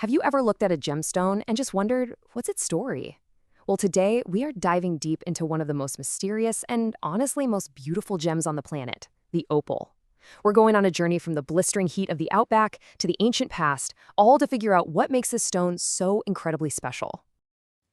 Have you ever looked at a gemstone and just wondered, what's its story? Well, today we are diving deep into one of the most mysterious and honestly most beautiful gems on the planet, the opal. We're going on a journey from the blistering heat of the outback to the ancient past, all to figure out what makes this stone so incredibly special.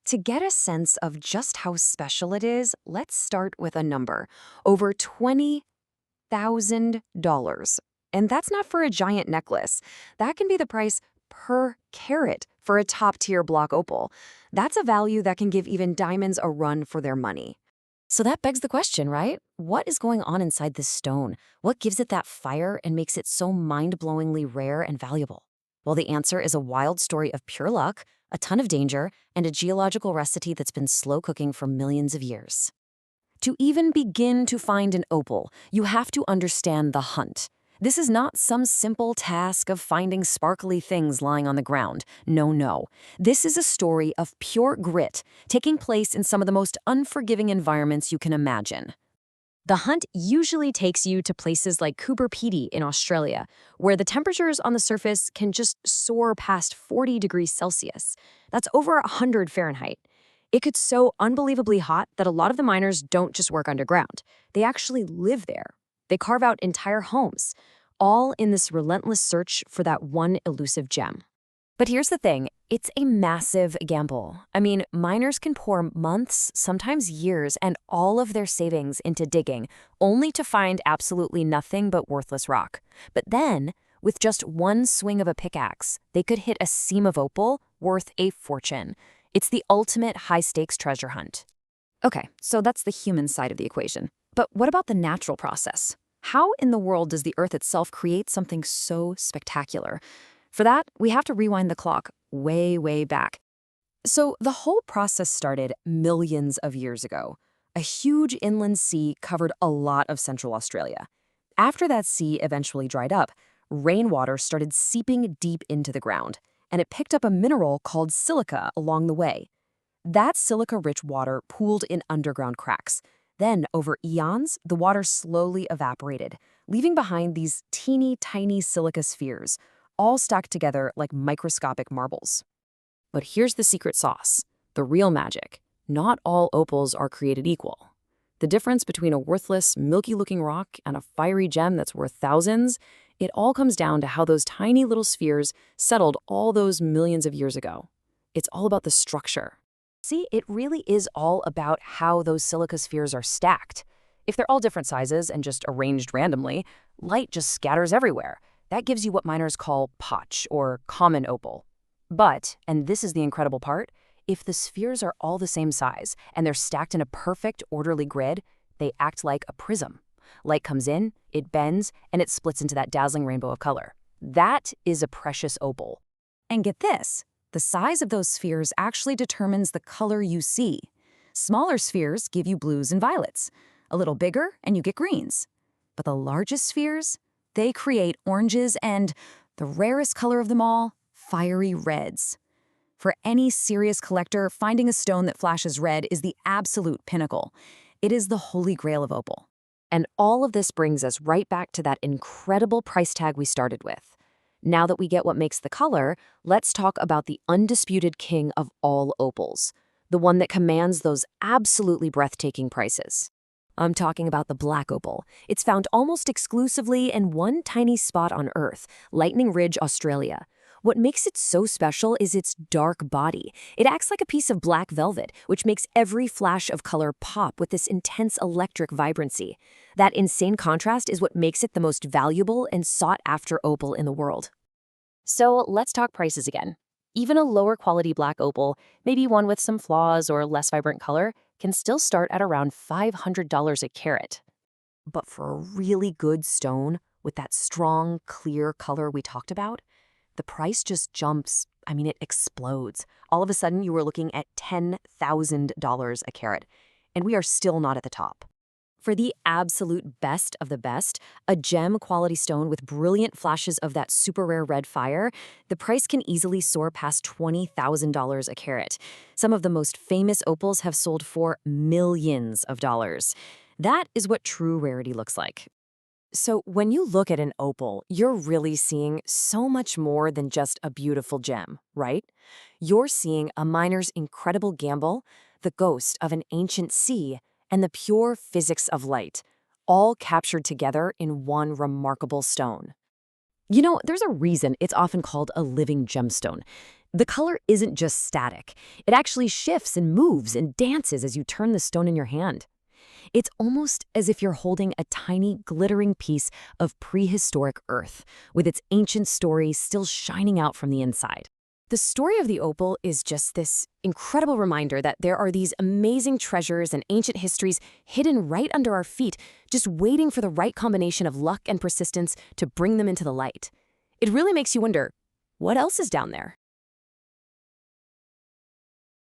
To get a sense of just how special it is, let's start with a number: over $20,000. And that's not for a giant necklace. That can be the price per carat for a top-tier block opal. That's a value that can give even diamonds a run for their money. So that begs the question, right? What is going on inside this stone? What gives it that fire and makes it so mind-blowingly rare and valuable? Well, the answer is a wild story of pure luck, a ton of danger, and a geological recipe that's been slow cooking for millions of years. To even begin to find an opal, you have to understand the hunt. This is not some simple task of finding sparkly things lying on the ground. No, no. This is a story of pure grit, taking place in some of the most unforgiving environments you can imagine. The hunt usually takes you to places like Coober Pedy in Australia, where the temperatures on the surface can just soar past 40 degrees Celsius. That's over 100 Fahrenheit. It gets so unbelievably hot that a lot of the miners don't just work underground. They actually live there. They carve out entire homes, all in this relentless search for that one elusive gem. But here's the thing, it's a massive gamble. I mean, miners can pour months, sometimes years, and all of their savings into digging, only to find absolutely nothing but worthless rock. But then, with just one swing of a pickaxe, they could hit a seam of opal worth a fortune. It's the ultimate high-stakes treasure hunt. Okay, so that's the human side of the equation. But what about the natural process? How in the world does the Earth itself create something so spectacular? For that, we have to rewind the clock way, way back. So the whole process started millions of years ago. A huge inland sea covered a lot of Central Australia. After that sea eventually dried up, rainwater started seeping deep into the ground, and it picked up a mineral called silica along the way. That silica-rich water pooled in underground cracks. Then, over eons, the water slowly evaporated, leaving behind these teeny tiny silica spheres, all stacked together like microscopic marbles. But here's the secret sauce, the real magic. Not all opals are created equal. The difference between a worthless, milky-looking rock and a fiery gem that's worth thousands, it all comes down to how those tiny little spheres settled all those millions of years ago. It's all about the structure. See, it really is all about how those silica spheres are stacked. If they're all different sizes and just arranged randomly, light just scatters everywhere. That gives you what miners call potch, or common opal. But, and this is the incredible part, if the spheres are all the same size and they're stacked in a perfect, orderly grid, they act like a prism. Light comes in, it bends, and it splits into that dazzling rainbow of color. That is a precious opal. And get this. The size of those spheres actually determines the color you see. Smaller spheres give you blues and violets. A little bigger, and you get greens. But the largest spheres, they create oranges and, the rarest color of them all, fiery reds. For any serious collector, finding a stone that flashes red is the absolute pinnacle. It is the holy grail of opal. And all of this brings us right back to that incredible price tag we started with. Now that we get what makes the color, let's talk about the undisputed king of all opals, the one that commands those absolutely breathtaking prices. I'm talking about the black opal. It's found almost exclusively in one tiny spot on Earth, Lightning Ridge, Australia. What makes it so special is its dark body. It acts like a piece of black velvet, which makes every flash of color pop with this intense electric vibrancy. That insane contrast is what makes it the most valuable and sought-after opal in the world. So let's talk prices again. Even a lower quality black opal, maybe one with some flaws or less vibrant color, can still start at around $500 a carat. But for a really good stone with that strong, clear color we talked about, the price just jumps, it explodes. All of a sudden, you were looking at $10,000 a carat, and we are still not at the top. For the absolute best of the best, a gem-quality stone with brilliant flashes of that super rare red fire, the price can easily soar past $20,000 a carat. Some of the most famous opals have sold for millions of dollars. That is what true rarity looks like. So, when you look at an opal, you're really seeing so much more than just a beautiful gem, right? You're seeing a miner's incredible gamble, the ghost of an ancient sea, and the pure physics of light, all captured together in one remarkable stone. You know, there's a reason it's often called a living gemstone. The color isn't just static. It actually shifts and moves and dances as you turn the stone in your hand. It's almost as if you're holding a tiny, glittering piece of prehistoric Earth, with its ancient story still shining out from the inside. The story of the opal is just this incredible reminder that there are these amazing treasures and ancient histories hidden right under our feet, just waiting for the right combination of luck and persistence to bring them into the light. It really makes you wonder, what else is down there?